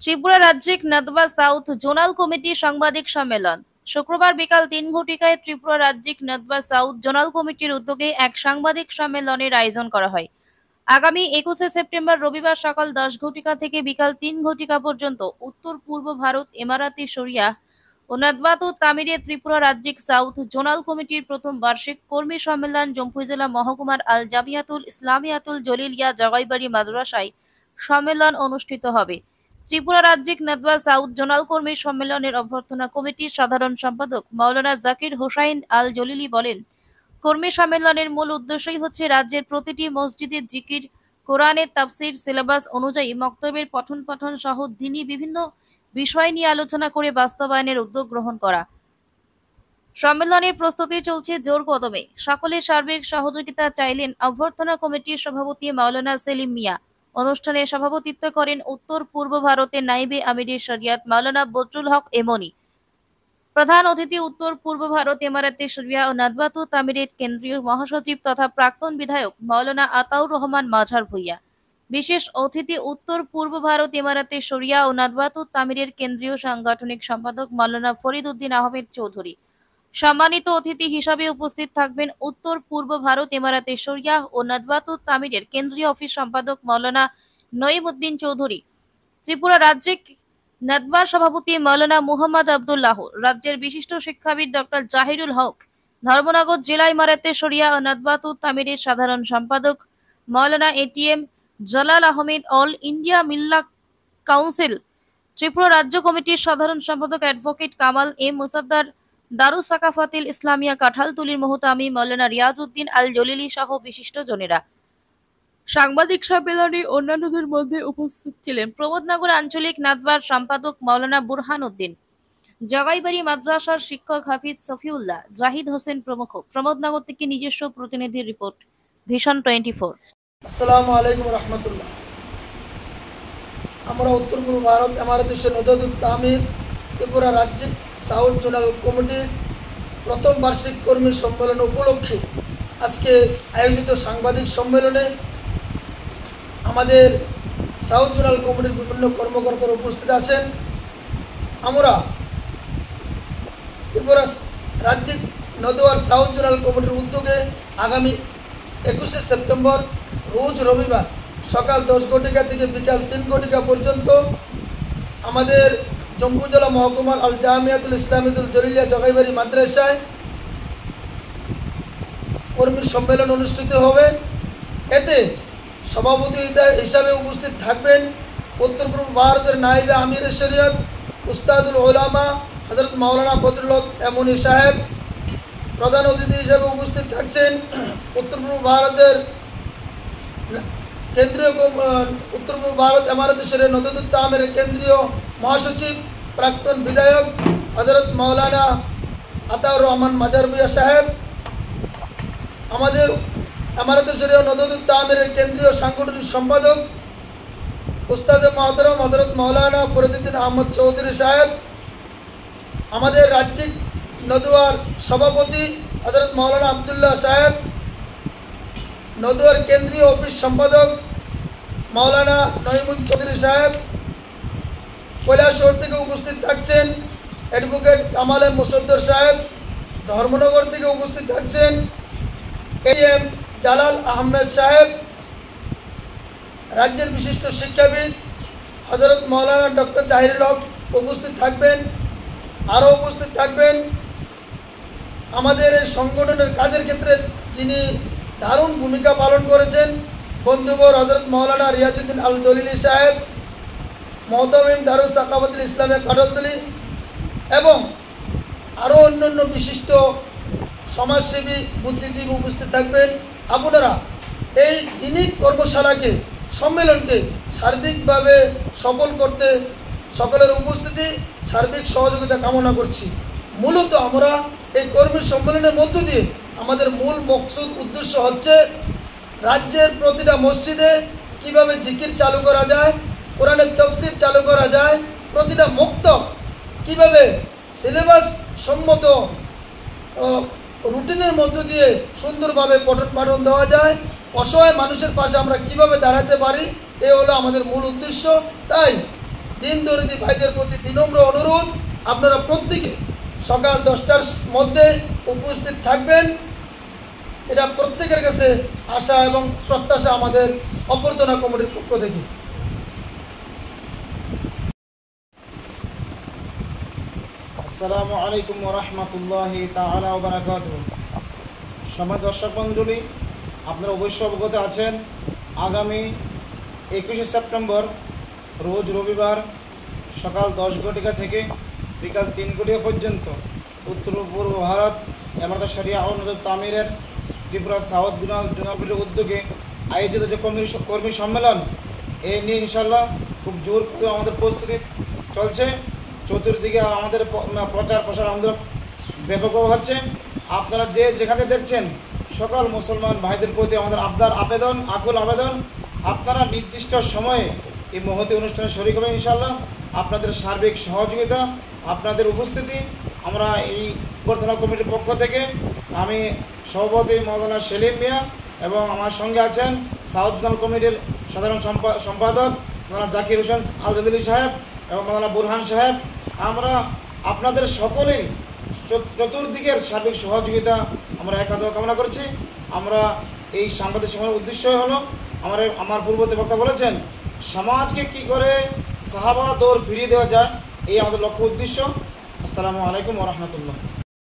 Tripura রাজ্যিক নাদওয়া south zonal কমিটির সাংবাদিক সম্মেলন। শুক্রবার বিকাল ৩ ঘটিকায় ত্রিপুরা রাজ্যিক নাদওয়া সাউথ জোনাল কমিটির উদ্যোগে এক সাংবাদিক সম্মেলনের আয়োজন করা হয়। আগামী ২১শে সেপ্টেম্বর রবিবার সকাল ১০ ঘটিকা থেকে বিকাল ৩ ঘটিকা পর্যন্ত উত্তর পূর্ব ভারত এমারাতি শরিয়াহ ও নাদওয়াতুল তামিরে ত্রিপুরা রাজ্যিক সাউথ জোনাল কমিটির প্রথম বার্ষিক কর্মী সম্মেলন জম্পুই জেলা মহকুমার আল জামিয়াতুল ইসলামিয়াতুল জলিলিয়া জগাইবাড়ি মাদ্রাসায় সম্মেলন অনুষ্ঠিত হবে। ত্রিপুরা রাজ্যিক নাদওয়া সাউথ জোনাল কর্মী সম্মেলনের অভ্যর্থনা কমিটির সাধারণ সম্পাদক মাওলানা জাকির হোসাইন আল জলিলি বলেন, কর্মী সম্মেলনের মূল উদ্দেশ্যই হচ্ছে রাজ্যের প্রতিটি মসজিদে জিকির, কোরআনের তাফসির, সিলেবাস অনুযায়ী মক্তবের পঠন পাঠন সহ দিনী বিভিন্ন বিষয় নিয়ে আলোচনা করে বাস্তবায়নের উদ্যোগ গ্রহণ করা। সম্মেলনের প্রস্তুতি চলছে জোর কদমে। সকলের সার্বিক সহযোগিতা চাইলেন অভ্যর্থনা কমিটির সভাপতি মাওলানা সেলিম মিয়া। অনুষ্ঠানে সভাপতিত্ব করেন উত্তর পূর্ব ভারতের নাইবে আমিরে শরিয়াত মাওলানা বদরুল হক এমনি। প্রধান অতিথি উত্তর পূর্ব ভারত এমারাতে শরিয়াহ ও নাদওয়াতুল তামিরের কেন্দ্রীয় মহাসচিব তথা প্রাক্তন বিধায়ক মাওলানা আতাউর রহমান মাঝার ভূঁইয়া। বিশেষ অতিথি উত্তর পূর্ব ভারত এমারাতে শরিয়াহ ও নাদওয়াতুল তামিরের কেন্দ্রীয় সাংগঠনিক সম্পাদক মাওলানা ফরিদ উদ্দিন আহমেদ চৌধুরী। সম্মানিত অতিথি হিসাবে উপস্থিত থাকবেন উত্তর পূর্ব ভারত এমারাতে শরিয়াহ ও নাদওয়াতুল তামিরের কেন্দ্রীয় অফিস সম্পাদক মাওলানা নঈম উদ্দিন চৌধুরী, ত্রিপুরা রাজ্যিক নাদওয়ার সভাপতি মাওলানা মুহাম্মদ আবদুল্লাহ, রাজ্যের বিশিষ্ট শিক্ষাবিদ ডক্টর জাহিরুল হক, ধর্মনগর জেলা ইমারাতে শরিয়াহ ও নাদওয়াতুল তামিরের সাধারণ সম্পাদক Maulana ATM Jalal Ahmed, all India Milli council Tripura রাজ্য কমিটির সাধারণ সম্পাদক অ্যাডভোকেট কামাল এম মুসাদ্দার, দারুস সাকাফাতিল ইসলামিয়া কাঠালতুলির মুহতামি মাওলানা রিয়াজ উদ্দিন আল জলিলি সহ বিশিষ্ট জনেরা। সাংবাদিক সম্মেলনে অন্যান্যদের মধ্যে উপস্থিত ছিলেন প্রমোদনগর আঞ্চলিক নাদওয়ার সম্পাদক মাওলানা বুরহান উদ্দিন, জগাইবাড়ি মাদ্রাসার শিক্ষক হাফিজ সফিউল্লাহ, জাহিদ হোসেন প্রমুখ। প্রমোদনগর থেকে নিজস্ব প্রতিনিধির রিপোর্ট, ভিশন 24। আসসালামু আলাইকুম রহমতুল্লাহ। আমরা উত্তর পূর্ব ভারত এমারাতে নাদওয়াতুল তামির ত্রিপুরা রাজ্যিক সাউথ জোনাল কমিটির প্রথম বার্ষিক কর্মী সম্মেলন উপলক্ষে আজকে আয়োজিত সাংবাদিক সম্মেলনে আমাদের সাউথ জোনাল কমিটির বিভিন্ন কর্মকর্তারা উপস্থিত আছেন। আমরা ত্রিপুরা রাজ্যিক নাদওয়ার সাউথ জোনাল কমিটির উদ্যোগে আগামী ২১শে সেপ্টেম্বর রোজ রবিবার সকাল ১০ ঘটিকা থেকে বিকাল ৩ ঘটিকা পর্যন্ত আমাদের জম্মু জেলা মহকুমার আল জামিয়াতুল ইসলামিয়াতুল জলিলিয়া জগাইবাড়ি মাদ্রাসায় কর্মী সম্মেলন অনুষ্ঠিত হবে। এতে সভাপতি হিসাবে উপস্থিত থাকবেন উত্তর পূর্ব ভারতের নাইবে আমির শরিয়ত উস্তাদুল উলামা হযরত মাওলানা বদরুল হক এমনি সাহেব। প্রধান অতিথি হিসাবে উপস্থিত থাকছেন উত্তর পূর্ব ভারতের কেন্দ্রীয় উত্তর পূর্ব ভারত এমারাতে শরিয়াহ নাদওয়াতুল তামিরের কেন্দ্রীয় মহাসচিব প্রাক্তন বিধায়ক হযরত মাওলানা আতাউর রহমান মাঝার ভূঁইয়া সাহেব। আমাদের এমারাতে শরিয়াহ নাদওয়াতুল তামিরের কেন্দ্রীয় সাংগঠনিক সম্পাদক উস্তাদে মহতরম হযরত মাওলানা ফরিদ উদ্দিন আহমদ চৌধুরী সাহেব। আমাদের রাজ্যিক নাদওয়ার সভাপতি হযরত মাওলানা আবদুল্লাহ সাহেব। নাদওয়ার কেন্দ্রীয় অফিস সম্পাদক মাওলানা নঈম উদ্দিন চৌধুরী সাহেব। কৈলাসহর থেকে উপস্থিত থাকছেন অ্যাডভোকেট কামাল এম মুসাদ্দার সাহেব। ধর্মনগর থেকে উপস্থিত থাকছেন এম জালাল আহমেদ সাহেব। রাজ্যের বিশিষ্ট শিক্ষাবিদ হযরত মাওলানা ডক্টর জাহিরুল হক উপস্থিত থাকবেন। আরও উপস্থিত থাকবেন আমাদের এই সংগঠনের কাজের ক্ষেত্রে যিনি দারুণ ভূমিকা পালন করেছেন বন্ধুবর হযরত মাওলানা রিয়াজউদ্দিন আল জলিলি সাহেব, মহতামিম দারুস সাকাফাতিল ইসলামিয়া কাঠালতুলি এবং আরও অন্যান্য বিশিষ্ট সমাজসেবী বুদ্ধিজীবী উপস্থিত থাকবেন। আপনারা এই দিনিক কর্মশালাকে সম্মেলনকে সার্বিকভাবে সফল করতে সকলের উপস্থিতি সার্বিক সহযোগিতা কামনা করছি। মূলত আমরা এই কর্মী সম্মেলনের মধ্য দিয়ে আমাদের মূল মকসুদ উদ্দেশ্য হচ্ছে রাজ্যের প্রতিটা মসজিদে কিভাবে জিকির চালু করা যায়, কোরআনের তাফসীর চালু করা যায়, প্রতিটা মক্তব কিভাবে সিলেবাস সম্মত রুটিনের মধ্য দিয়ে সুন্দরভাবে পঠন পাঠন দেওয়া যায়, অসহায় মানুষের পাশে আমরা কিভাবে দাঁড়াতে পারি, এ হলো আমাদের মূল উদ্দেশ্য। তাই দিন দরিদ্র ভাইদের প্রতি বিনম্র অনুরোধ, আপনারা প্রত্যেকে সকাল 10টার মধ্যে উপস্থিত থাকবেন। এটা প্রত্যেকের কাছে আশা এবং প্রত্যাশা আমাদের অভ্যর্থনা কমিটির পক্ষ থেকে। আসসালামু আলাইকুম ওয়া রাহমাতুল্লাহি তাআলা ওয়া বারাকাতুহু। সম্মানিত দর্শক মণ্ডলী, আপনারা অবশ্যই অবগত আছেন আগামী 21শে সেপ্টেম্বর রোজ রবিবার সকাল 10 ঘটিকা থেকে বিকাল 3 ঘটিকা পর্যন্ত উত্তর পূর্ব ভারত এমারত শরিয়া ও নজর তামিরের ত্রিপুরা সাউথ জোনাল উদ্যোগে আয়োজিত যে কর্মী সম্মেলন, এই নিয়ে ইনশাল্লাহ খুব জোর করে আমাদের প্রস্তুতি চলছে। চতুর্দিকে আমাদের প্রচার প্রসার আমাদের ব্যাপকভাবে হচ্ছে। আপনারা যে যেখানে দেখছেন সকল মুসলমান ভাইদের প্রতি আমাদের আকুল আবেদন, আপনারা নির্দিষ্ট সময়ে এই মহতী অনুষ্ঠানে শরীক হবেন ইনশাল্লাহ। আপনাদের সার্বিক সহযোগিতা, আপনাদের উপস্থিতি আমরা এই অভ্যর্থনা কমিটির পক্ষ থেকে, আমি সভাপতি মৌলানা সেলিম মিয়া এবং আমার সঙ্গে আছেন সাউথ জোনাল কমিটির সাধারণ সম্পাদক মৌলানা জাকির হোসেন আল জাদিলি সাহেব এবং মৌলানা বুরহান সাহেব। আমরা আপনাদের সকলেই চতুর্দিকের সার্বিক সহযোগিতা আমরা একান্ত কামনা করছি। আমরা এই সাংবাদিক সম্মেলনের উদ্দেশ্যই হলো, আমার পূর্ববর্তী বক্তা বলেছেন, সমাজকে কি করে সাহাবারা দৌড় ফিরিয়ে দেওয়া যায়, এই আমাদের লক্ষ্য উদ্দেশ্য। আসসালামু আলাইকুম ওয়া রাহমাতুল্লাহ।